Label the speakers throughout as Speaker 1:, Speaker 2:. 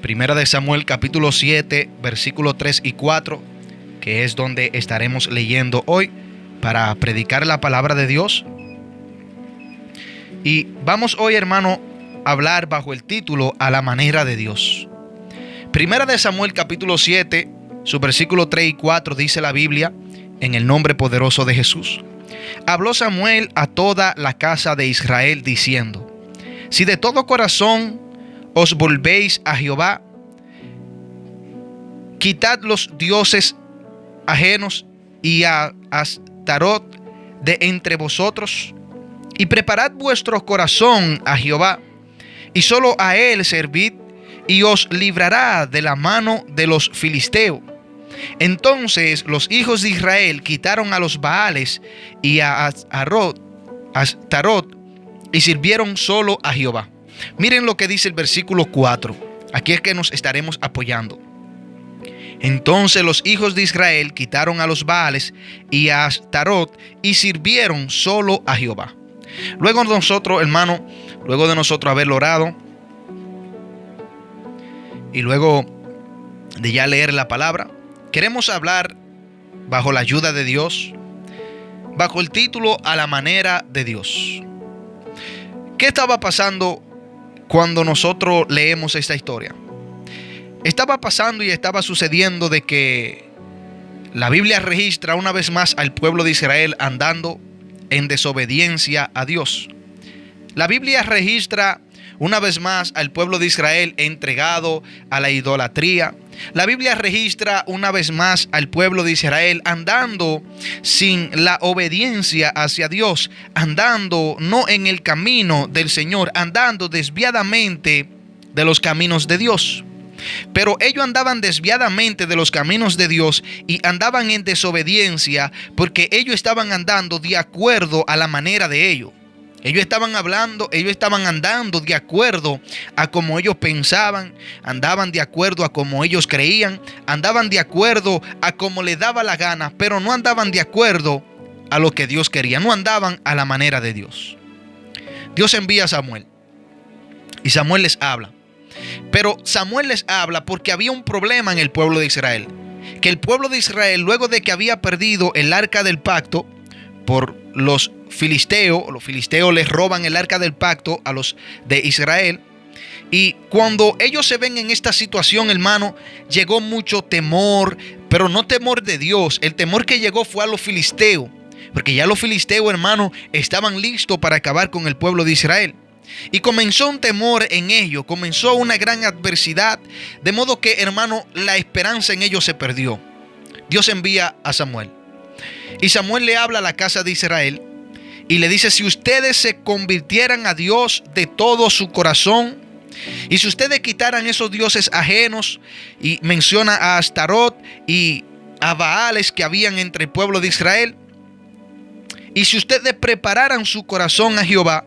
Speaker 1: Primera de Samuel capítulo 7, versículos 3 y 4, que es donde estaremos leyendo hoy para predicar la palabra de Dios. Y vamos hoy, hermano, a hablar bajo el título A la manera de Dios. Primera de Samuel capítulo 7, su versículo 3 y 4 dice la Biblia, en el nombre poderoso de Jesús. Habló Samuel a toda la casa de Israel diciendo: si de todo corazón os volvéis a Jehová, quitad los dioses ajenos y a Astarot de entre vosotros, y preparad vuestro corazón a Jehová, y solo a él servid, y os librará de la mano de los filisteos. Entonces los hijos de Israel quitaron a los Baales y a Astarot, y sirvieron solo a Jehová. Miren lo que dice el versículo 4. Aquí es que nos estaremos apoyando. Entonces los hijos de Israel quitaron a los Baales y a Astarot y sirvieron solo a Jehová. Luego nosotros, hermano, luego de nosotros haber orado y luego de ya leer la palabra, queremos hablar bajo la ayuda de Dios, bajo el título A la manera de Dios. ¿Qué estaba pasando cuando nosotros leemos esta historia? Estaba pasando y estaba sucediendo de que la Biblia registra una vez más al pueblo de Israel andando en desobediencia a Dios. La Biblia registra una vez más al pueblo de Israel entregado a la idolatría. La Biblia registra una vez más al pueblo de Israel andando sin la obediencia hacia Dios, andando no en el camino del Señor, andando desviadamente de los caminos de Dios. Pero ellos andaban desviadamente de los caminos de Dios y andaban en desobediencia porque ellos estaban andando de acuerdo a la manera de ellos. Ellos estaban andando de acuerdo a como ellos pensaban, andaban de acuerdo a como ellos creían, andaban de acuerdo a como les daba la gana, pero no andaban de acuerdo a lo que Dios quería, no andaban a la manera de Dios. Dios envía a Samuel y Samuel les habla. Pero Samuel les habla porque había un problema en el pueblo de Israel. Que el pueblo de Israel, luego de que había perdido el arca del pacto por los filisteos les roban el arca del pacto a los de Israel. Y cuando ellos se ven en esta situación, hermano, llegó mucho temor, pero no temor de Dios. El temor que llegó fue a los filisteos, porque ya los filisteos, hermano, estaban listos para acabar con el pueblo de Israel. Y comenzó un temor en ellos, comenzó una gran adversidad, de modo que, hermano, la esperanza en ellos se perdió. Dios envía a Samuel. Y Samuel le habla a la casa de Israel y le dice: si ustedes se convirtieran a Dios de todo su corazón, y si ustedes quitaran esos dioses ajenos, y menciona a Astarot y a Baales que habían entre el pueblo de Israel, y si ustedes prepararan su corazón a Jehová,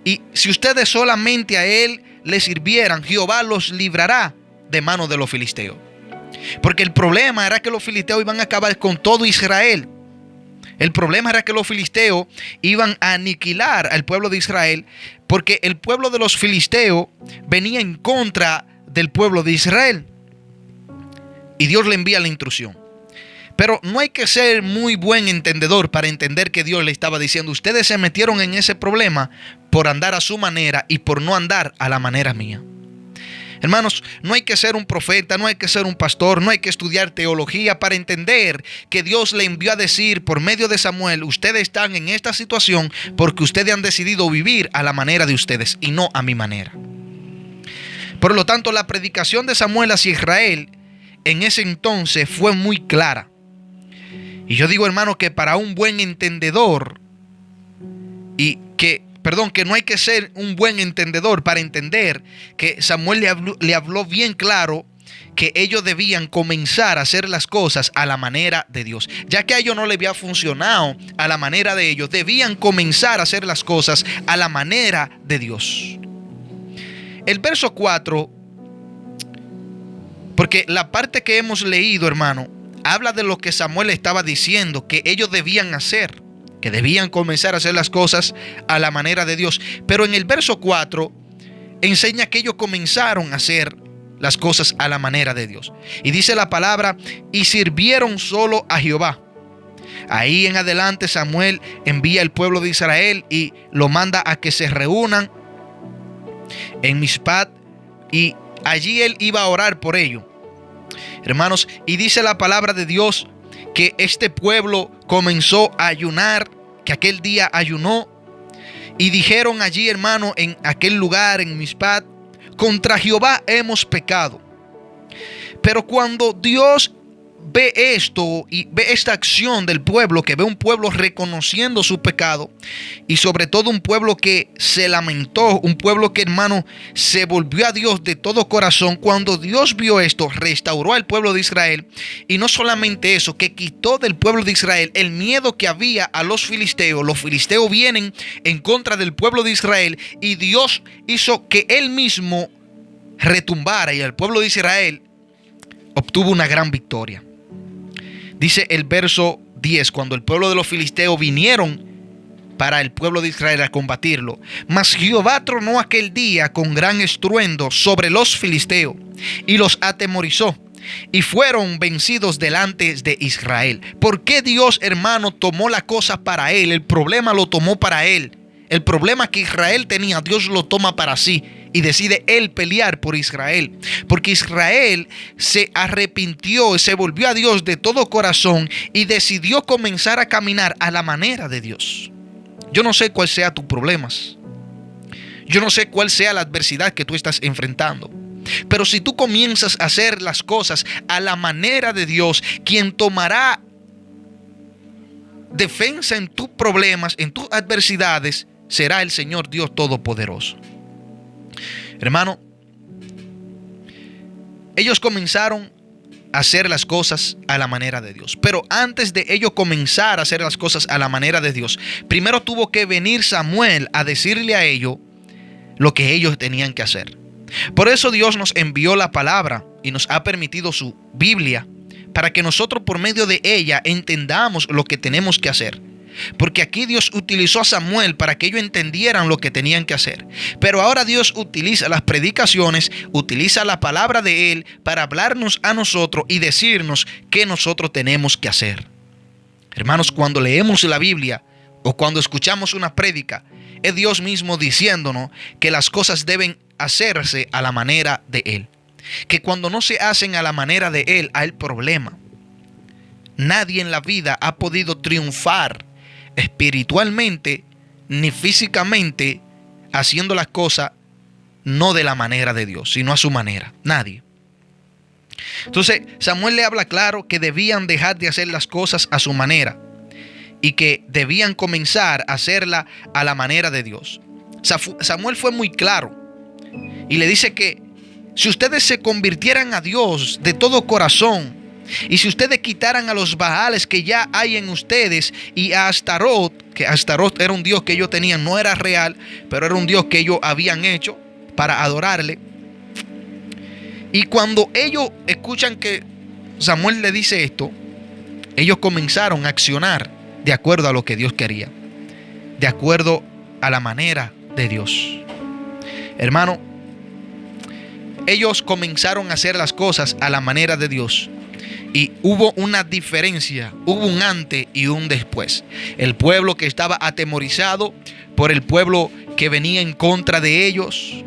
Speaker 1: y si ustedes solamente a él le sirvieran, Jehová los librará de mano de los filisteos. Porque el problema era que los filisteos iban a acabar con todo Israel. El problema era que los filisteos iban a aniquilar al pueblo de Israel, porque el pueblo de los filisteos venía en contra del pueblo de Israel. Y Dios le envía la instrucción. Pero no hay que ser muy buen entendedor para entender que Dios le estaba diciendo: ustedes se metieron en ese problema por andar a su manera y por no andar a la manera mía. Hermanos, no hay que ser un profeta, no hay que ser un pastor, no hay que estudiar teología para entender que Dios le envió a decir por medio de Samuel: ustedes están en esta situación porque ustedes han decidido vivir a la manera de ustedes y no a mi manera. Por lo tanto, la predicación de Samuel hacia Israel en ese entonces fue muy clara. Y yo digo, hermano, que para un buen entendedor, que no hay que ser un buen entendedor para entender que Samuel le habló bien claro que ellos debían comenzar a hacer las cosas a la manera de Dios. Ya que a ellos no les había funcionado a la manera de ellos, debían comenzar a hacer las cosas a la manera de Dios. El verso 4, porque la parte que hemos leído, hermano, habla de lo que Samuel estaba diciendo que ellos debían hacer, que debían comenzar a hacer las cosas a la manera de Dios. Pero en el verso 4 enseña que ellos comenzaron a hacer las cosas a la manera de Dios. Y dice la palabra, y sirvieron solo a Jehová. Ahí en adelante Samuel envía al pueblo de Israel y lo manda a que se reúnan en Mizpat, y allí él iba a orar por ello. Hermanos, y dice la palabra de Dios que este pueblo comenzó a ayunar, que aquel día ayunó, y dijeron allí, hermano, en aquel lugar, en Mizpat, contra Jehová hemos pecado. Pero cuando Dios ve esto y ve esta acción del pueblo, que ve un pueblo reconociendo su pecado, y sobre todo un pueblo que se lamentó, un pueblo que, hermano, se volvió a Dios de todo corazón. Cuando Dios vio esto, restauró al pueblo de Israel, y no solamente eso, que quitó del pueblo de Israel el miedo que había a los filisteos. Los filisteos vienen en contra del pueblo de Israel, y Dios hizo que él mismo retumbara, y el pueblo de Israel obtuvo una gran victoria. Dice el verso 10, cuando el pueblo de los filisteos vinieron para el pueblo de Israel a combatirlo, mas Jehová tronó aquel día con gran estruendo sobre los filisteos y los atemorizó, y fueron vencidos delante de Israel. ¿Por qué Dios, hermano, tomó la cosa para él? El problema lo tomó para él. El problema que Israel tenía, Dios lo toma para sí. Y decide él pelear por Israel, porque Israel se arrepintió y se volvió a Dios de todo corazón y decidió comenzar a caminar a la manera de Dios. Yo no sé cuál sea tus problemas, yo no sé cuál sea la adversidad que tú estás enfrentando, pero si tú comienzas a hacer las cosas a la manera de Dios, quien tomará defensa en tus problemas, en tus adversidades, será el Señor Dios Todopoderoso. Hermano, ellos comenzaron a hacer las cosas a la manera de Dios. Pero antes de ellos comenzar a hacer las cosas a la manera de Dios, primero tuvo que venir Samuel a decirle a ellos lo que ellos tenían que hacer. Por eso Dios nos envió la palabra y nos ha permitido su Biblia, para que nosotros por medio de ella entendamos lo que tenemos que hacer. Porque aquí Dios utilizó a Samuel para que ellos entendieran lo que tenían que hacer. Pero ahora Dios utiliza las predicaciones, utiliza la palabra de Él para hablarnos a nosotros y decirnos qué nosotros tenemos que hacer. Hermanos, cuando leemos la Biblia o cuando escuchamos una prédica, es Dios mismo diciéndonos que las cosas deben hacerse a la manera de Él. Que cuando no se hacen a la manera de Él, hay problema. Nadie en la vida ha podido triunfar espiritualmente ni físicamente haciendo las cosas no de la manera de Dios, sino a su manera. Nadie. Entonces Samuel le habla claro que debían dejar de hacer las cosas a su manera y que debían comenzar a hacerla a la manera de Dios. Samuel fue muy claro y le dice que si ustedes se convirtieran a Dios de todo corazón, y si ustedes quitaran a los Baales que ya hay en ustedes y a Astarot, que Astarot era un dios que ellos tenían, no era real, pero era un dios que ellos habían hecho para adorarle. Y cuando ellos escuchan que Samuel le dice esto, ellos comenzaron a accionar de acuerdo a lo que Dios quería, de acuerdo a la manera de Dios. Hermano, ellos comenzaron a hacer las cosas a la manera de Dios. Y hubo una diferencia, hubo un antes y un después. El pueblo que estaba atemorizado por el pueblo que venía en contra de ellos,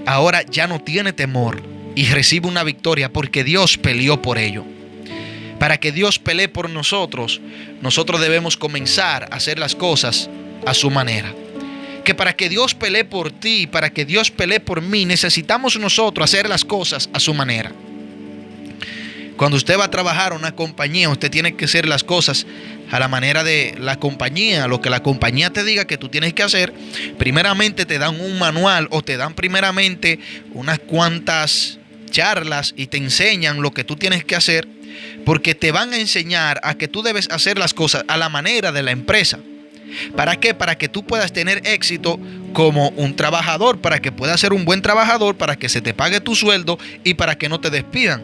Speaker 1: ahora ya no tiene temor y recibe una victoria porque Dios peleó por ello. Para que Dios pelee por nosotros, nosotros debemos comenzar a hacer las cosas a su manera. Que para que Dios pelee por ti, para que Dios pelee por mí, necesitamos nosotros hacer las cosas a su manera. Cuando usted va a trabajar en una compañía, usted tiene que hacer las cosas a la manera de la compañía, lo que la compañía te diga que tú tienes que hacer. Primeramente te dan un manual o te dan primeramente unas cuantas charlas y te enseñan lo que tú tienes que hacer, porque te van a enseñar a que tú debes hacer las cosas a la manera de la empresa. ¿Para qué? Para que tú puedas tener éxito como un trabajador, para que puedas ser un buen trabajador, para que se te pague tu sueldo y para que no te despidan.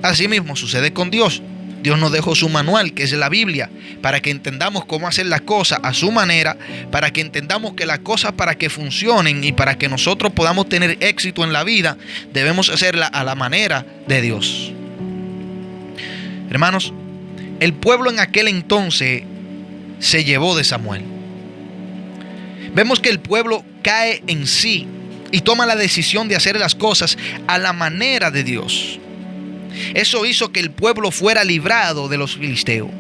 Speaker 1: Así mismo sucede con Dios. Dios nos dejó su manual, que es la Biblia, para que entendamos cómo hacer las cosas a su manera, para que entendamos que las cosas, para que funcionen y para que nosotros podamos tener éxito en la vida, debemos hacerla a la manera de Dios. Hermanos, el pueblo en aquel entonces se llevó de Samuel. Vemos que el pueblo cae en sí y toma la decisión de hacer las cosas a la manera de Dios. Eso hizo que el pueblo fuera librado de los filisteos,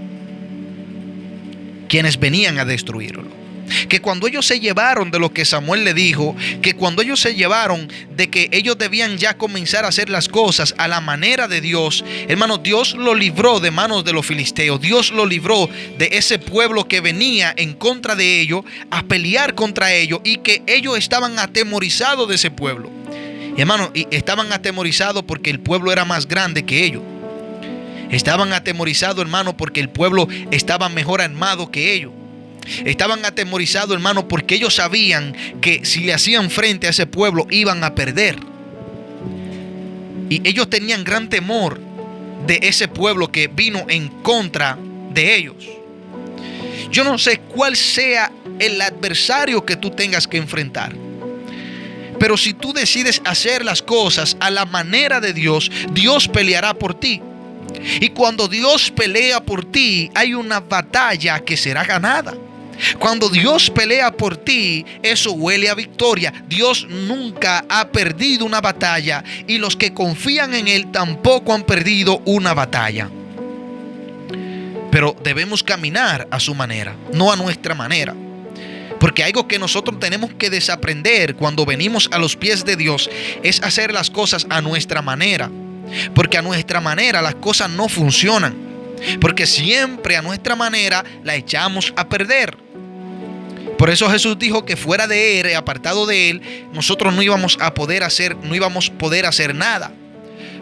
Speaker 1: quienes venían a destruirlo. Que cuando ellos se llevaron de lo que Samuel le dijo, que cuando ellos se llevaron de que ellos debían ya comenzar a hacer las cosas a la manera de Dios, hermano, Dios lo libró de manos de los filisteos. Dios lo libró de ese pueblo que venía en contra de ellos, a pelear contra ellos, y que ellos estaban atemorizados de ese pueblo. Hermano, y estaban atemorizados porque el pueblo era más grande que ellos. Estaban atemorizados, hermano, porque el pueblo estaba mejor armado que ellos. Estaban atemorizados, hermano, porque ellos sabían que si le hacían frente a ese pueblo iban a perder. Y ellos tenían gran temor de ese pueblo que vino en contra de ellos. Yo no sé cuál sea el adversario que tú tengas que enfrentar, pero si tú decides hacer las cosas a la manera de Dios, Dios peleará por ti. Y cuando Dios pelea por ti, hay una batalla que será ganada. Cuando Dios pelea por ti, eso huele a victoria. Dios nunca ha perdido una batalla, y los que confían en Él tampoco han perdido una batalla. Pero debemos caminar a su manera, no a nuestra manera. Porque algo que nosotros tenemos que desaprender cuando venimos a los pies de Dios es hacer las cosas a nuestra manera. Porque a nuestra manera las cosas no funcionan. Porque siempre a nuestra manera la echamos a perder. Por eso Jesús dijo que fuera de Él, apartado de Él, nosotros no íbamos a poder hacer nada.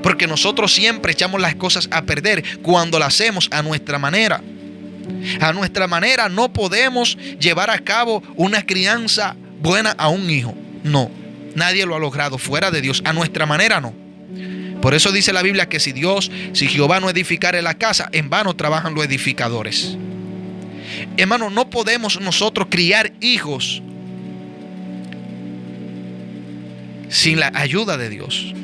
Speaker 1: Porque nosotros siempre echamos las cosas a perder cuando las hacemos a nuestra manera. A nuestra manera no podemos llevar a cabo una crianza buena a un hijo. No, nadie lo ha logrado fuera de Dios. A nuestra manera no. Por eso dice la Biblia que si Jehová no edificare la casa, en vano trabajan los edificadores. Hermano, no podemos nosotros criar hijos sin la ayuda de Dios,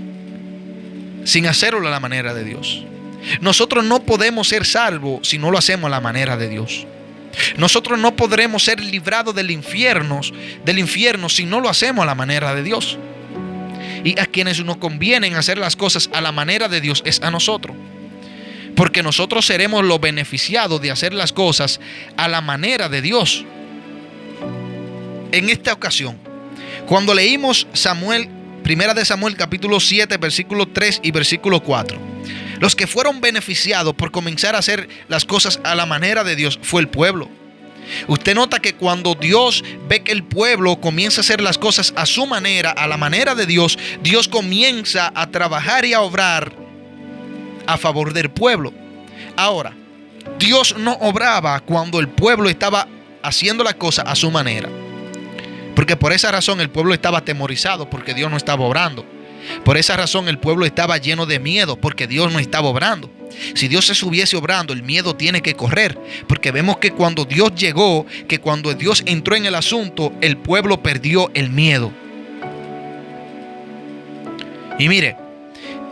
Speaker 1: sin hacerlo a la manera de Dios. Nosotros no podemos ser salvos si no lo hacemos a la manera de Dios. Nosotros no podremos ser librados del infierno si no lo hacemos a la manera de Dios. Y a quienes nos convienen hacer las cosas a la manera de Dios es a nosotros. Porque nosotros seremos los beneficiados de hacer las cosas a la manera de Dios. En esta ocasión, cuando leímos Primera de Samuel capítulo 7, versículo 3 y versículo 4, los que fueron beneficiados por comenzar a hacer las cosas a la manera de Dios fue el pueblo. Usted nota que cuando Dios ve que el pueblo comienza a hacer las cosas a su manera, a la manera de Dios, Dios comienza a trabajar y a obrar a favor del pueblo. Ahora, Dios no obraba cuando el pueblo estaba haciendo la cosa a su manera, porque por esa razón el pueblo estaba atemorizado, porque Dios no estaba obrando. Por esa razón el pueblo estaba lleno de miedo, porque Dios no estaba obrando. Si Dios estuviese obrando, el miedo tiene que correr, porque vemos que cuando Dios llegó, que cuando Dios entró en el asunto, el pueblo perdió el miedo. Y mire,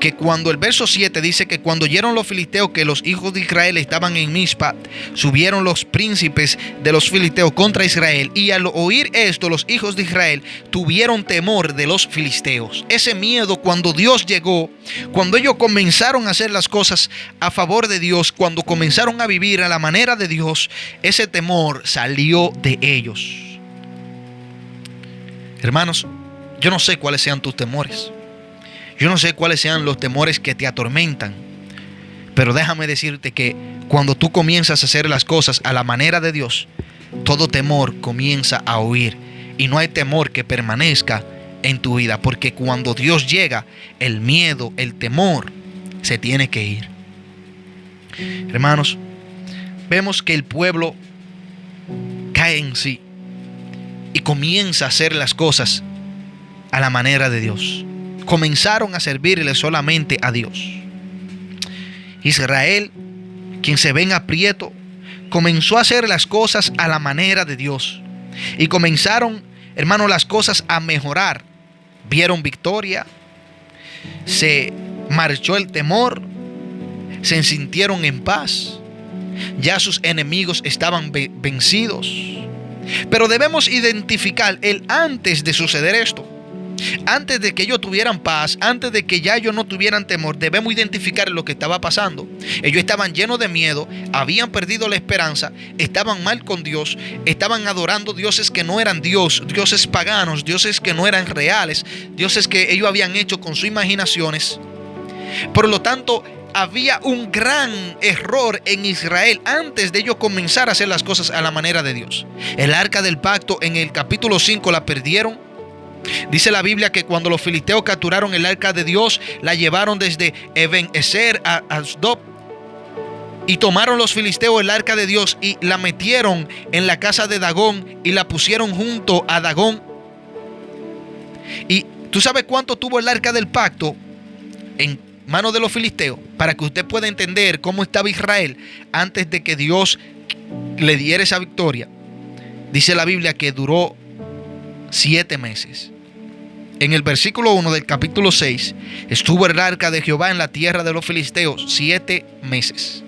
Speaker 1: que cuando el verso 7 dice que cuando oyeron los filisteos que los hijos de Israel estaban en Mizpa, subieron los príncipes de los filisteos contra Israel, y al oír esto los hijos de Israel tuvieron temor de los filisteos. Ese miedo, cuando Dios llegó, cuando ellos comenzaron a hacer las cosas a favor de Dios, cuando comenzaron a vivir a la manera de Dios, ese temor salió de ellos. Hermanos, yo no sé cuáles sean tus temores. Yo no sé cuáles sean los temores que te atormentan, pero déjame decirte que cuando tú comienzas a hacer las cosas a la manera de Dios, todo temor comienza a huir, y no hay temor que permanezca en tu vida, porque cuando Dios llega, el miedo, el temor se tiene que ir. Hermanos, vemos que el pueblo cae en sí y comienza a hacer las cosas a la manera de Dios. Comenzaron a servirle solamente a Dios. Israel quien se ve en aprieto, comenzó a hacer las cosas a la manera de Dios. Y comenzaron, hermano, las cosas a mejorar. Vieron victoria, se marchó el temor, se sintieron en paz. Ya sus enemigos estaban vencidos. Pero debemos identificar el antes de suceder esto. Antes de que ellos tuvieran paz, antes de que ya ellos no tuvieran temor, debemos identificar lo que estaba pasando. Ellos estaban llenos de miedo, habían perdido la esperanza, estaban mal con Dios, estaban adorando dioses que no eran Dios, dioses paganos, dioses que no eran reales, dioses que ellos habían hecho con sus imaginaciones. Por lo tanto, había un gran error en Israel antes de ellos comenzar a hacer las cosas a la manera de Dios. El arca del pacto en el capítulo 5 la perdieron. Dice la Biblia que cuando los filisteos capturaron el arca de Dios, la llevaron desde Eben-Ezer a Asdod, y tomaron los filisteos el arca de Dios y la metieron en la casa de Dagón y la pusieron junto a Dagón. Y tú sabes cuánto tuvo el arca del pacto en manos de los filisteos, para que usted pueda entender cómo estaba Israel antes de que Dios le diera esa victoria. Dice la Biblia que duró 7 meses. En el versículo 1 del capítulo 6, estuvo el arca de Jehová en la tierra de los filisteos 7 meses.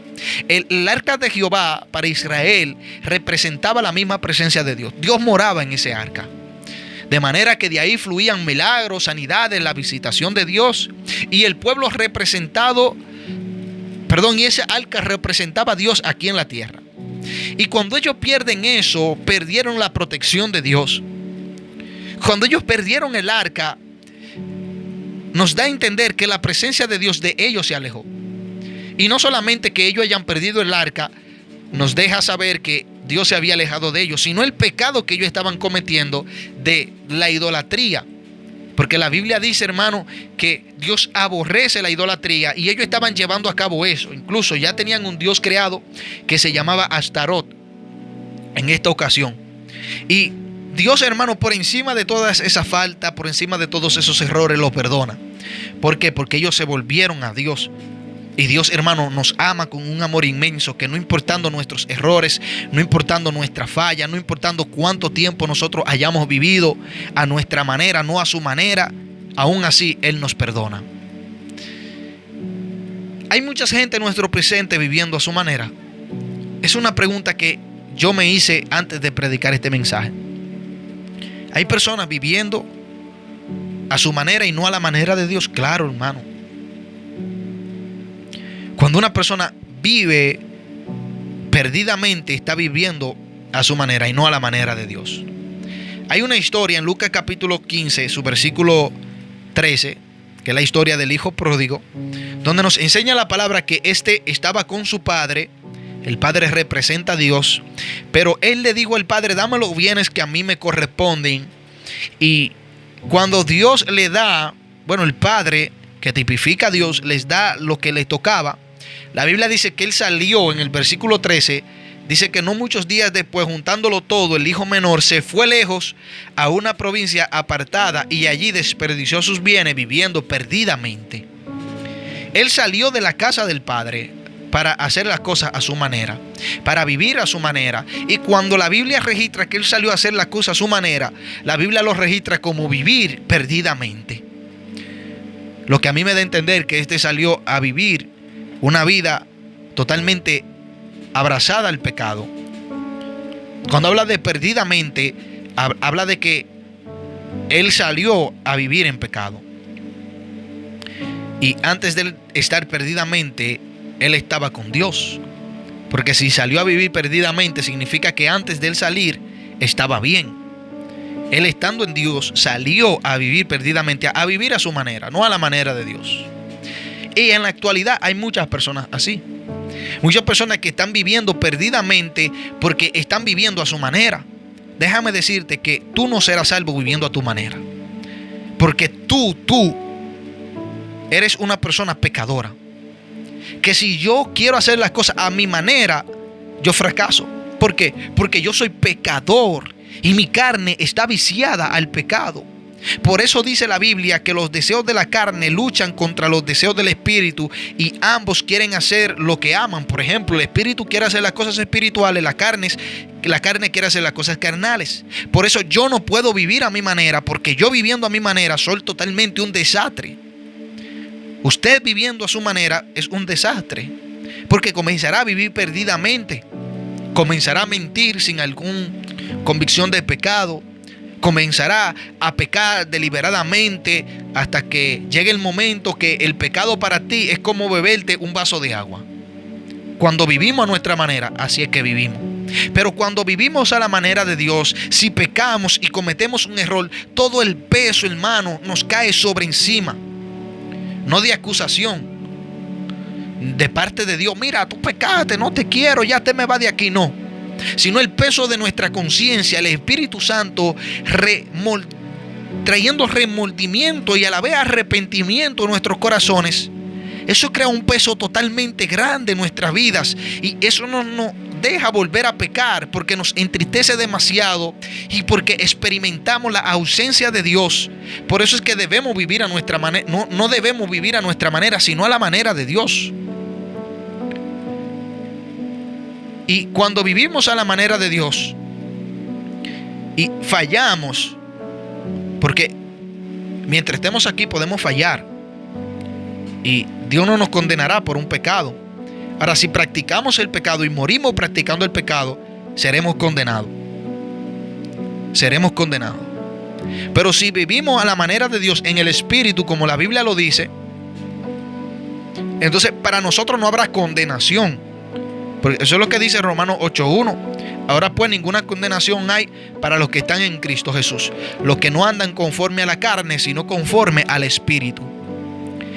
Speaker 1: El arca de Jehová para Israel representaba la misma presencia de Dios. Dios moraba en ese arca. De manera que de ahí fluían milagros, sanidades, la visitación de Dios. Y el pueblo y ese arca representaba a Dios aquí en la tierra. Y cuando ellos pierden eso, perdieron la protección de Dios. Cuando ellos perdieron el arca, nos da a entender que la presencia de Dios de ellos se alejó. Y no solamente que ellos hayan perdido el arca, nos deja saber que Dios se había alejado de ellos, sino el pecado que ellos estaban cometiendo de la idolatría. Porque la Biblia dice, hermano, que Dios aborrece la idolatría y ellos estaban llevando a cabo eso. Incluso ya tenían un Dios creado que se llamaba Astarot en esta ocasión. Y Dios, hermano, por encima de todas esas faltas, por encima de todos esos errores, los perdona. ¿Por qué? Porque ellos se volvieron a Dios. Y Dios, hermano, nos ama con un amor inmenso, que no importando nuestros errores, no importando nuestra falla, no importando cuánto tiempo nosotros hayamos vivido a nuestra manera, no a su manera, aún así Él nos perdona. ¿Hay mucha gente en nuestro presente viviendo a su manera? Es una pregunta que yo me hice antes de predicar este mensaje. ¿Hay personas viviendo a su manera y no a la manera de Dios? Claro, hermano. Cuando una persona vive perdidamente, está viviendo a su manera y no a la manera de Dios. Hay una historia en Lucas capítulo 15, su versículo 13, que es la historia del hijo pródigo, donde nos enseña la palabra que éste estaba con su padre. El padre representa a Dios, pero él le dijo al padre: dame los bienes que a mí me corresponden. Y cuando Dios le da, el padre, que tipifica a Dios, les da lo que le tocaba. La Biblia dice que él salió, en el versículo 13, dice que no muchos días después, juntándolo todo, el hijo menor se fue lejos a una provincia apartada y allí desperdició sus bienes viviendo perdidamente. Él salió de la casa del padre para hacer las cosas a su manera, para vivir a su manera. Y cuando la Biblia registra que él salió a hacer las cosas a su manera, la Biblia lo registra como vivir perdidamente. Lo que a mí me da a entender que este salió a vivir una vida totalmente abrazada al pecado. Cuando habla de perdidamente, habla de que él salió a vivir en pecado. Y antes de estar perdidamente, él estaba con Dios. Porque si salió a vivir perdidamente, significa que antes de él salir, estaba bien. Él, estando en Dios, salió a vivir perdidamente, a vivir a su manera, no a la manera de Dios. Y en la actualidad hay muchas personas así. Muchas personas que están viviendo perdidamente porque están viviendo a su manera. Déjame decirte que tú no serás salvo viviendo a tu manera. Porque tú eres una persona pecadora. Que si yo quiero hacer las cosas a mi manera, yo fracaso. ¿Por qué? Porque yo soy pecador y mi carne está viciada al pecado. Por eso dice la Biblia que los deseos de la carne luchan contra los deseos del espíritu y ambos quieren hacer lo que aman. Por ejemplo, el espíritu quiere hacer las cosas espirituales, la carne quiere hacer las cosas carnales. Por eso yo no puedo vivir a mi manera, porque yo viviendo a mi manera soy totalmente un desastre. Usted viviendo a su manera es un desastre, porque comenzará a vivir perdidamente, comenzará a mentir sin alguna convicción de pecado, comenzará a pecar deliberadamente hasta que llegue el momento que el pecado para ti es como beberte un vaso de agua. Cuando vivimos a nuestra manera, así es que vivimos. Pero cuando vivimos a la manera de Dios, si pecamos y cometemos un error, todo el peso, hermano, nos cae sobre encima. No de acusación de parte de Dios. Mira, tú pecaste, no te quiero, ya te me va de aquí. No. Sino el peso de nuestra conciencia, el Espíritu Santo trayendo remordimiento y a la vez arrepentimiento en nuestros corazones. Eso crea un peso totalmente grande en nuestras vidas y eso no nos deja volver a pecar, porque nos entristece demasiado y porque experimentamos la ausencia de Dios. Por eso es que debemos vivir a nuestra manera. No debemos vivir a nuestra manera, sino a la manera de Dios. Y cuando vivimos a la manera de Dios y fallamos, porque mientras estemos aquí podemos fallar y Dios no nos condenará por un pecado. Ahora, si practicamos el pecado y morimos practicando el pecado, seremos condenados. Seremos condenados. Pero si vivimos a la manera de Dios en el Espíritu, como la Biblia lo dice, entonces para nosotros no habrá condenación. Porque eso es lo que dice Romanos 8:1. Ahora pues ninguna condenación hay para los que están en Cristo Jesús, los que no andan conforme a la carne, sino conforme al Espíritu.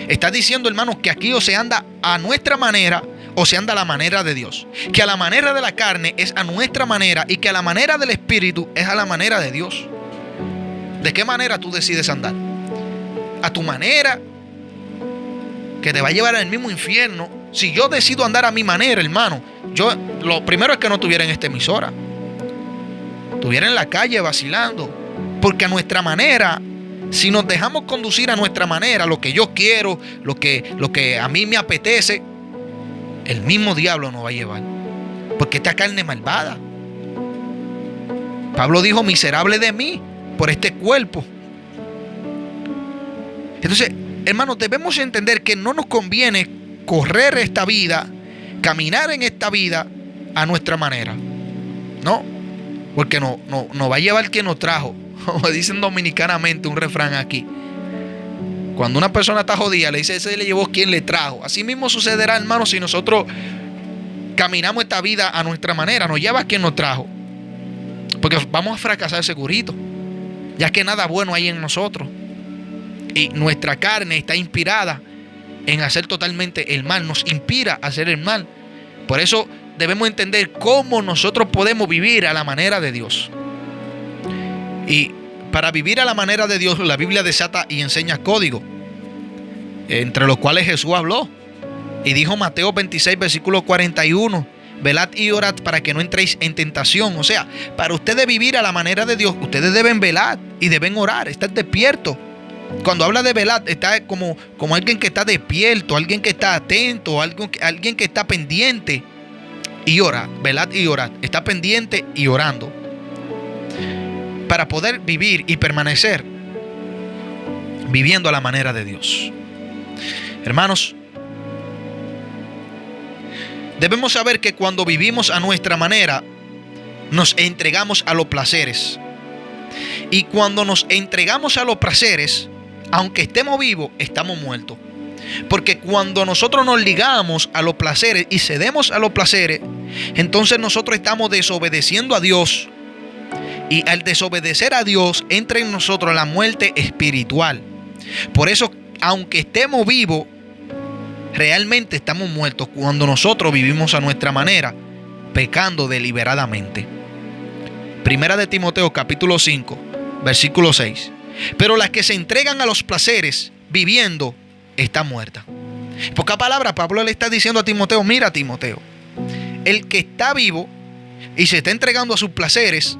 Speaker 1: Está diciendo, hermanos, que aquí o se anda a nuestra manera o se anda a la manera de Dios. Que a la manera de la carne es a nuestra manera y que a la manera del Espíritu es a la manera de Dios. ¿De qué manera tú decides andar? A tu manera, que te va a llevar al mismo infierno. Si yo decido andar a mi manera, hermano, lo primero es que no estuviera en esta emisora. Estuviera en la calle vacilando. Porque a nuestra manera, si nos dejamos conducir a nuestra manera, lo que yo quiero, lo que a mí me apetece, el mismo diablo nos va a llevar. Porque esta carne es malvada. Pablo dijo, miserable de mí por este cuerpo. Entonces, hermanos, debemos entender que no nos conviene correr esta vida, caminar en esta vida a nuestra manera. No, porque no va a llevar quien nos trajo. Como dicen dominicanamente un refrán aquí. Cuando una persona está jodida, le dice, ese le llevó quien le trajo. Así mismo sucederá, hermano, si nosotros caminamos esta vida a nuestra manera, nos lleva quien nos trajo. Porque vamos a fracasar segurito, ya que nada bueno hay en nosotros. Y nuestra carne está inspirada en hacer totalmente el mal, nos inspira a hacer el mal. Por eso debemos entender cómo nosotros podemos vivir a la manera de Dios. Y para vivir a la manera de Dios, la Biblia desata y enseña códigos, entre los cuales Jesús habló. Y dijo Mateo 26, versículo 41, velad y orad para que no entréis en tentación. O sea, para ustedes vivir a la manera de Dios, ustedes deben velar y deben orar, estar despiertos. Cuando habla de velar, está como alguien que está despierto, alguien que está atento, alguien que está pendiente. Y ora, velad y orad, está pendiente y orando. Para poder vivir y permanecer viviendo a la manera de Dios. Hermanos, debemos saber que cuando vivimos a nuestra manera, nos entregamos a los placeres. Y cuando nos entregamos a los placeres, aunque estemos vivos, estamos muertos. Porque cuando nosotros nos ligamos a los placeres y cedemos a los placeres, entonces nosotros estamos desobedeciendo a Dios. Y al desobedecer a Dios, entra en nosotros la muerte espiritual. Por eso, aunque estemos vivos, realmente estamos muertos cuando nosotros vivimos a nuestra manera, pecando deliberadamente. Primera de Timoteo, capítulo 5, versículo 6. Pero las que se entregan a los placeres viviendo, están muertas. En pocas palabras, Pablo le está diciendo a Timoteo, mira Timoteo, el que está vivo y se está entregando a sus placeres.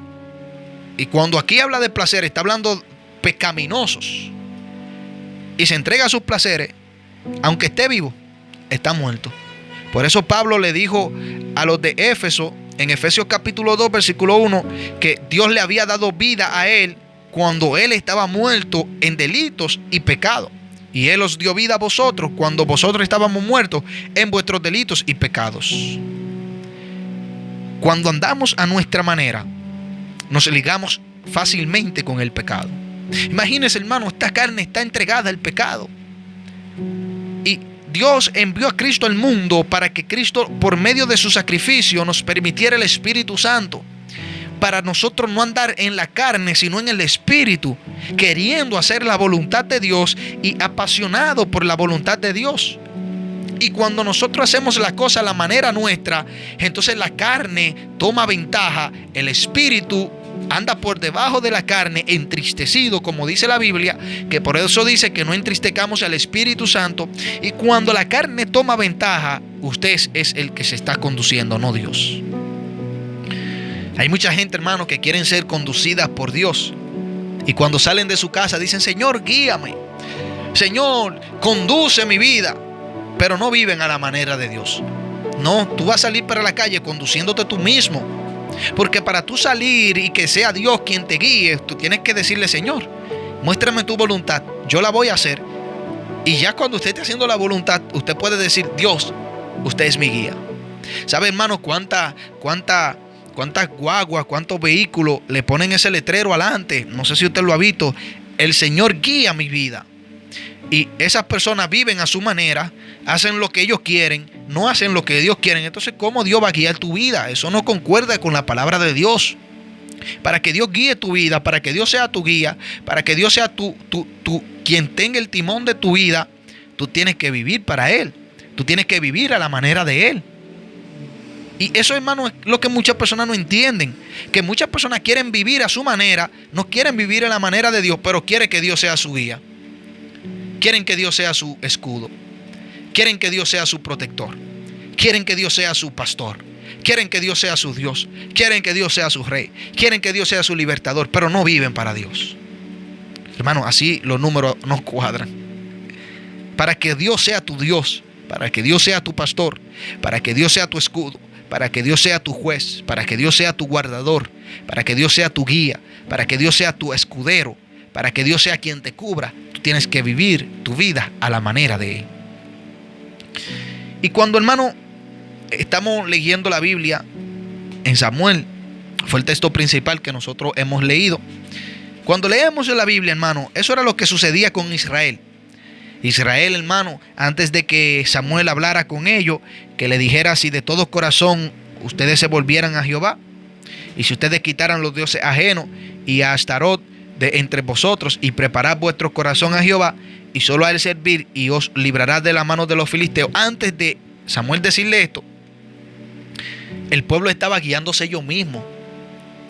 Speaker 1: Y cuando aquí habla de placer, está hablando pecaminosos y se entrega a sus placeres, aunque esté vivo, está muerto. Por eso Pablo le dijo a los de Éfeso, en Efesios capítulo 2, versículo 1, que Dios le había dado vida a él cuando él estaba muerto en delitos y pecados. Y él os dio vida a vosotros cuando vosotros estábamos muertos en vuestros delitos y pecados. Cuando andamos a nuestra manera, nos ligamos fácilmente con el pecado. Imagínense, hermano, esta carne está entregada al pecado. Y Dios envió a Cristo al mundo para que Cristo, por medio de su sacrificio, nos permitiera el Espíritu Santo. Para nosotros no andar en la carne, sino en el Espíritu, queriendo hacer la voluntad de Dios y apasionado por la voluntad de Dios. Y cuando nosotros hacemos la cosa a la manera nuestra, entonces la carne toma ventaja, el Espíritu anda por debajo de la carne entristecido, como dice la Biblia, que por eso dice que no entristezcamos al Espíritu Santo. Y cuando la carne toma ventaja, usted es el que se está conduciendo, no Dios. Hay mucha gente, hermano, que quieren ser conducidas por Dios. Y cuando salen de su casa dicen: Señor, guíame. Señor, conduce mi vida. Pero no viven a la manera de Dios. No, tú vas a salir para la calle conduciéndote tú mismo. Porque para tú salir y que sea Dios quien te guíe, tú tienes que decirle: Señor, muéstrame tu voluntad, yo la voy a hacer. Y ya cuando usted esté haciendo la voluntad, usted puede decir: Dios, usted es mi guía. ¿Sabe, hermano, cuántas guaguas, cuántos vehículos le ponen ese letrero adelante? No sé si usted lo ha visto: el Señor guía mi vida. Y esas personas viven a su manera, hacen lo que ellos quieren, no hacen lo que Dios quiere. Entonces, ¿cómo Dios va a guiar tu vida? Eso no concuerda con la palabra de Dios. Para que Dios guíe tu vida, para que Dios sea tu guía, para que Dios sea quien tenga el timón de tu vida, tú tienes que vivir para Él. Tú tienes que vivir a la manera de Él. Y eso, hermano, es lo que muchas personas no entienden. Que muchas personas quieren vivir a su manera, no quieren vivir a la manera de Dios, pero quieren que Dios sea su guía. Quieren que Dios sea su escudo. Quieren que Dios sea su protector. Quieren que Dios sea su pastor. Quieren que Dios sea su Dios. Quieren que Dios sea su rey. Quieren que Dios sea su libertador, pero no viven para Dios. Hermano, así los números no cuadran. Para que Dios sea tu Dios, para que Dios sea tu pastor, para que Dios sea tu escudo, para que Dios sea tu juez, para que Dios sea tu guardador, para que Dios sea tu guía, para que Dios sea tu escudero, para que Dios sea quien te cubra, tú tienes que vivir tu vida a la manera de Él. Y cuando, hermano, estamos leyendo la Biblia en Samuel, fue el texto principal que nosotros hemos leído. Cuando leemos la Biblia, hermano, eso era lo que sucedía con Israel. Israel, hermano, antes de que Samuel hablara con ellos, que le dijera: si de todo corazón ustedes se volvieran a Jehová, y si ustedes quitaran los dioses ajenos y a Astarot de entre vosotros, y preparad vuestro corazón a Jehová, y solo a Él servir, y os librará de la mano de los filisteos. Antes de Samuel decirle esto, el pueblo estaba guiándose ellos mismos.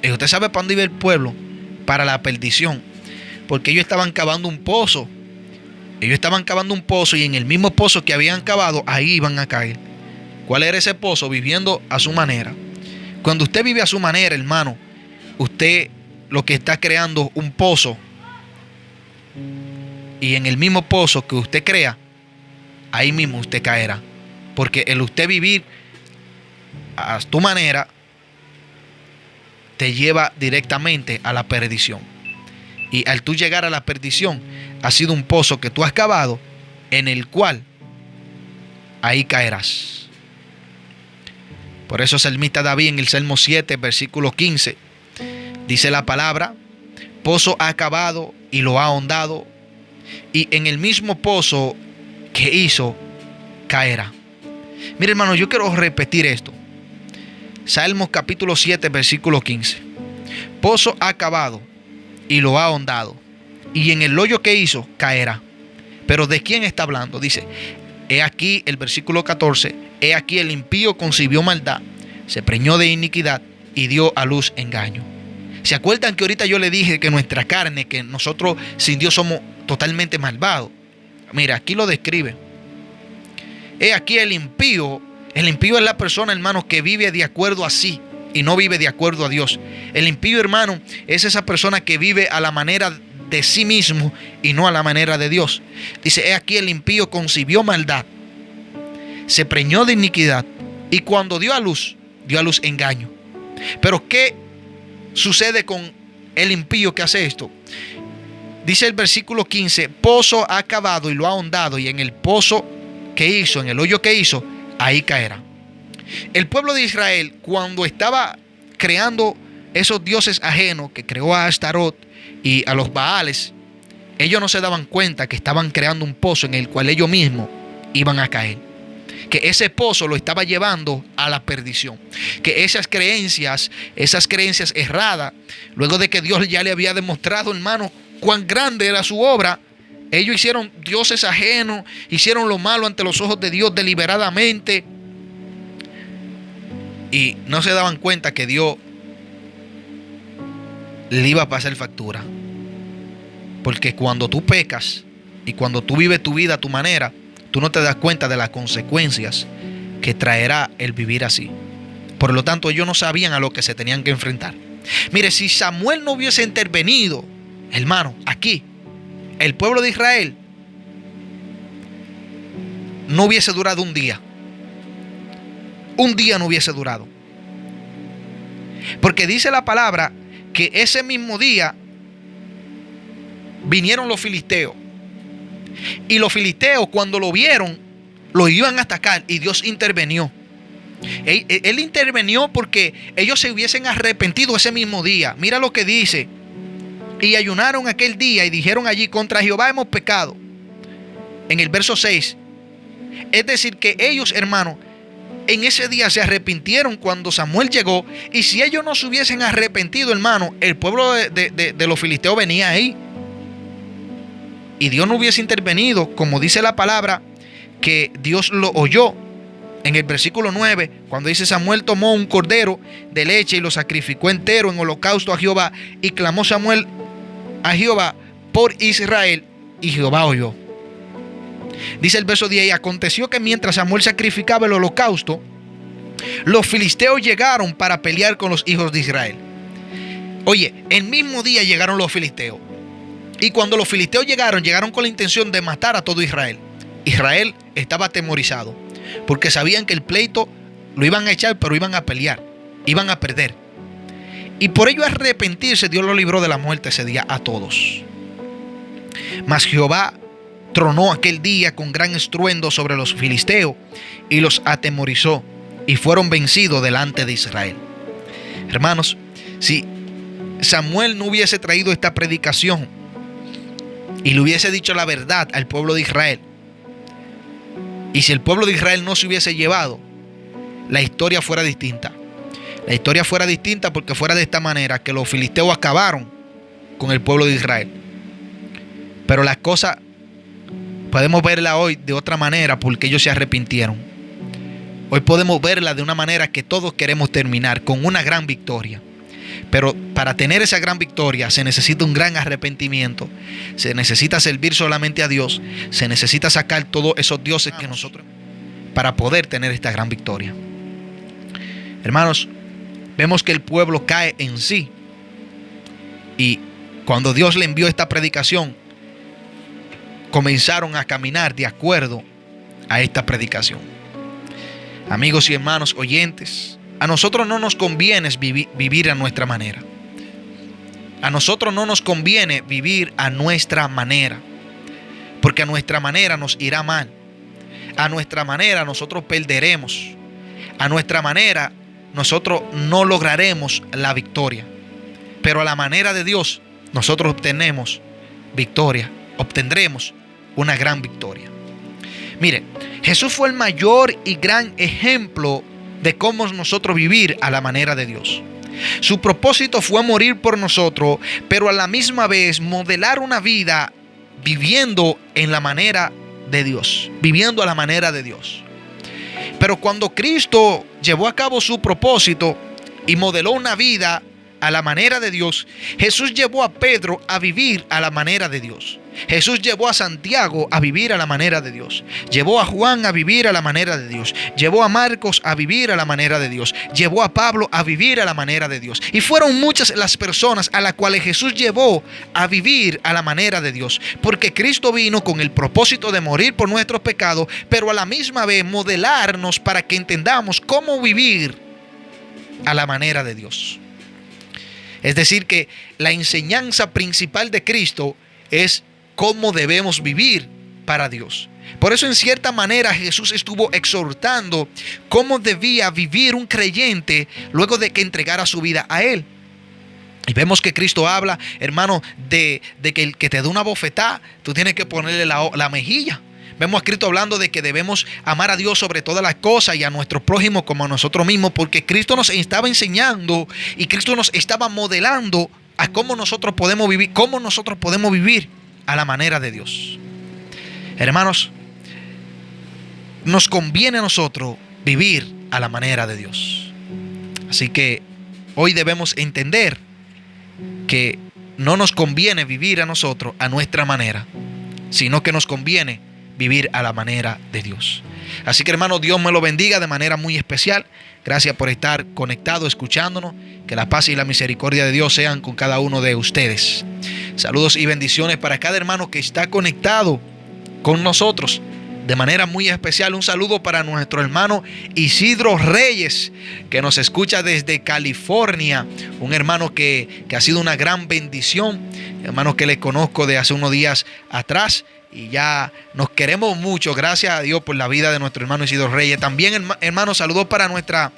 Speaker 1: Y usted sabe para dónde iba el pueblo: para la perdición. Porque ellos estaban cavando un pozo. Ellos estaban cavando un pozo, y en el mismo pozo que habían cavado, ahí iban a caer. ¿Cuál era ese pozo? Viviendo a su manera. Cuando usted vive a su manera, hermano, usted lo que está creando un pozo. Y en el mismo pozo que usted crea, ahí mismo usted caerá. Porque el usted vivir a tu manera te lleva directamente a la perdición. Y al tú llegar a la perdición, ha sido un pozo que tú has cavado, en el cual ahí caerás. Por eso el salmista David, en el Salmo 7, versículo 15, dice la palabra: pozo ha cavado y lo ha ahondado, y en el mismo pozo que hizo caerá. Mire, hermano, yo quiero repetir esto. Salmos capítulo 7, versículo 15. Pozo ha cavado y lo ha ahondado, y en el hoyo que hizo caerá. Pero ¿de quién está hablando? Dice: he aquí, el versículo 14, he aquí el impío concibió maldad, se preñó de iniquidad y dio a luz engaño. ¿Se acuerdan que ahorita yo le dije que nuestra carne, que nosotros sin Dios somos totalmente malvados? Mira, aquí lo describe. He aquí el impío. El impío es la persona, hermano, que vive de acuerdo a sí y no vive de acuerdo a Dios. El impío, hermano, es esa persona que vive a la manera de sí mismo y no a la manera de Dios. Dice, he aquí el impío concibió maldad, se preñó de iniquidad y cuando dio a luz engaño. Pero ¿qué sucede con el impío que hace esto? Dice el versículo 15, pozo ha cavado y lo ha ahondado, y en el pozo que hizo, en el hoyo que hizo, ahí caerá. El pueblo de Israel, cuando estaba creando esos dioses ajenos, que creó a Astarot y a los Baales, ellos no se daban cuenta que estaban creando un pozo en el cual ellos mismos iban a caer. Que ese pozo lo estaba llevando a la perdición. Que esas creencias erradas, luego de que Dios ya le había demostrado, hermano, cuán grande era su obra, ellos hicieron dioses ajenos, hicieron lo malo ante los ojos de Dios deliberadamente. Y no se daban cuenta que Dios le iba a pasar factura. Porque cuando tú pecas y cuando tú vives tu vida a tu manera, tú no te das cuenta de las consecuencias que traerá el vivir así. Por lo tanto, ellos no sabían a lo que se tenían que enfrentar. Mire, si Samuel no hubiese intervenido, hermano, aquí, el pueblo de Israel no hubiese durado un día. Un día no hubiese durado. Porque dice la palabra que ese mismo día vinieron los filisteos. Y los filisteos, cuando lo vieron, lo iban a atacar y Dios intervenió. Él intervenió porque ellos se hubiesen arrepentido ese mismo día. Mira lo que dice. Y ayunaron aquel día y dijeron allí, contra Jehová hemos pecado. En el verso 6. Es decir, que ellos, hermanos, en ese día se arrepintieron cuando Samuel llegó. Y si ellos no se hubiesen arrepentido, hermano, el pueblo de los filisteos venía ahí. Y Dios no hubiese intervenido, como dice la palabra, que Dios lo oyó. En el versículo 9, cuando dice, Samuel tomó un cordero de leche y lo sacrificó entero en holocausto a Jehová. Y clamó Samuel a Jehová por Israel, y Jehová oyó. Dice el verso 10, y aconteció que mientras Samuel sacrificaba el holocausto, los filisteos llegaron para pelear con los hijos de Israel. Oye, el mismo día llegaron los filisteos. Y cuando los filisteos llegaron con la intención de matar a todo Israel. Israel estaba atemorizado, porque sabían que el pleito lo iban a echar, pero iban a pelear, iban a perder. Y por ello arrepentirse, Dios lo libró de la muerte ese día a todos. Mas Jehová tronó aquel día con gran estruendo sobre los filisteos y los atemorizó, y fueron vencidos delante de Israel. Hermanos, si Samuel no hubiese traído esta predicación y le hubiese dicho la verdad al pueblo de Israel, y si el pueblo de Israel no se hubiese llevado, la historia fuera distinta. La historia fuera distinta porque fuera de esta manera que los filisteos acabaron con el pueblo de Israel. Pero las cosas podemos verla hoy de otra manera porque ellos se arrepintieron. Hoy podemos verla de una manera que todos queremos terminar con una gran victoria. Pero para tener esa gran victoria se necesita un gran arrepentimiento. Se necesita servir solamente a Dios. Se necesita sacar todos esos dioses que nosotros, para poder tener esta gran victoria. Hermanos, vemos que el pueblo cae en sí. Y cuando Dios le envió esta predicación, comenzaron a caminar de acuerdo a esta predicación. Amigos y hermanos oyentes, a nosotros no nos conviene vivir a nuestra manera. A nosotros no nos conviene vivir a nuestra manera, porque a nuestra manera nos irá mal. A nuestra manera nosotros perderemos. A nuestra manera nosotros no lograremos la victoria. Pero a la manera de Dios nosotros obtenemos victoria, obtendremos una gran victoria. Mire, Jesús fue el mayor y gran ejemplo de cómo nosotros vivir a la manera de Dios. Su propósito fue morir por nosotros, pero a la misma vez modelar una vida viviendo en la manera de Dios, viviendo a la manera de Dios. Pero cuando Cristo llevó a cabo su propósito y modeló una vida a la manera de Dios, Jesús llevó a Pedro a vivir a la manera de Dios. Jesús llevó a Santiago a vivir a la manera de Dios. Llevó a Juan a vivir a la manera de Dios. Llevó a Marcos a vivir a la manera de Dios. Llevó a Pablo a vivir a la manera de Dios. Y fueron muchas las personas a las cuales Jesús llevó a vivir a la manera de Dios. Porque Cristo vino con el propósito de morir por nuestros pecados, pero a la misma vez modelarnos para que entendamos cómo vivir a la manera de Dios. Es decir, que la enseñanza principal de Cristo es cómo debemos vivir para Dios. Por eso, en cierta manera, Jesús estuvo exhortando cómo debía vivir un creyente luego de que entregara su vida a Él. Y vemos que Cristo habla, hermano, de que el que te da una bofetada, tú tienes que ponerle la mejilla. Vemos a Cristo hablando de que debemos amar a Dios sobre todas las cosas y a nuestro prójimo como a nosotros mismos, porque Cristo nos estaba enseñando y Cristo nos estaba modelando a cómo nosotros podemos vivir a la manera de Dios. Hermanos, nos conviene a nosotros vivir a la manera de Dios. Así que hoy debemos entender que no nos conviene vivir a nosotros a nuestra manera, sino que nos conviene vivir a la manera de Dios. Así que, hermano, Dios me lo bendiga de manera muy especial. Gracias por estar conectado, escuchándonos. Que la paz y la misericordia de Dios sean con cada uno de ustedes. Saludos y bendiciones para cada hermano que está conectado con nosotros de manera muy especial. Un saludo para nuestro hermano Isidro Reyes, que nos escucha desde California. Un hermano que ha sido una gran bendición. Hermano que le conozco de hace unos días atrás. Y ya nos queremos mucho. Gracias a Dios por la vida de nuestro hermano Isidro Reyes. También, hermano, saludos para nuestra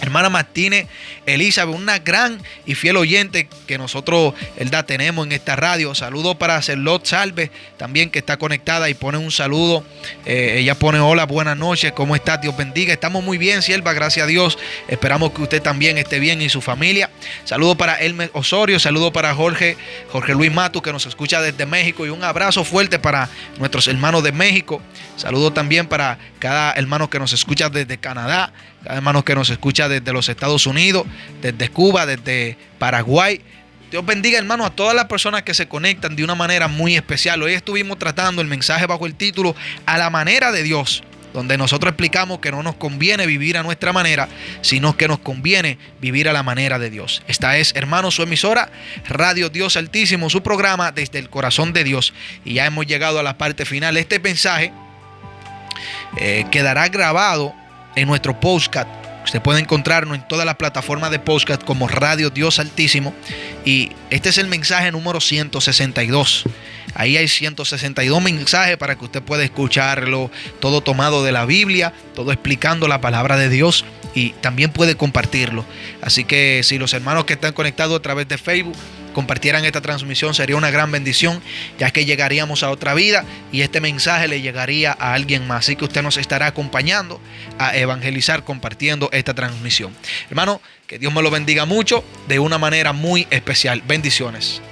Speaker 1: hermana Martínez Elizabeth, una gran y fiel oyente que nosotros, ¿verdad?, tenemos en esta radio. Saludos para Celot Salve, también, que está conectada y pone un saludo. Ella pone: hola, buenas noches, ¿cómo estás? Dios bendiga. Estamos muy bien, sierva, gracias a Dios. Esperamos que usted también esté bien y su familia. Saludos para Elmer Osorio, saludos para Jorge Luis Matu, que nos escucha desde México, y un abrazo fuerte para nuestros hermanos de México. Saludos también para cada hermano que nos escucha desde Canadá, cada hermano que nos escucha desde los Estados Unidos, desde Cuba, desde Paraguay. Dios bendiga, hermano, a todas las personas que se conectan de una manera muy especial. Hoy estuvimos tratando el mensaje bajo el título A la manera de Dios, donde nosotros explicamos que no nos conviene vivir a nuestra manera, sino que nos conviene vivir a la manera de Dios. Esta es, hermano, su emisora Radio Dios Altísimo, su programa Desde el Corazón de Dios. Y ya hemos llegado a la parte final. Este mensaje quedará grabado en nuestro podcast. Usted puede encontrarnos en todas las plataformas de podcast como Radio Dios Altísimo. Y este es el mensaje número 162. Ahí hay 162 mensajes para que usted pueda escucharlo. Todo tomado de la Biblia, todo explicando la palabra de Dios. Y también puede compartirlo. Así que si los hermanos que están conectados a través de Facebook compartieran esta transmisión, sería una gran bendición, ya que llegaríamos a otra vida y este mensaje le llegaría a alguien más. Así que usted nos estará acompañando a evangelizar compartiendo esta transmisión. Hermano, que Dios me lo bendiga mucho de una manera muy especial. Bendiciones.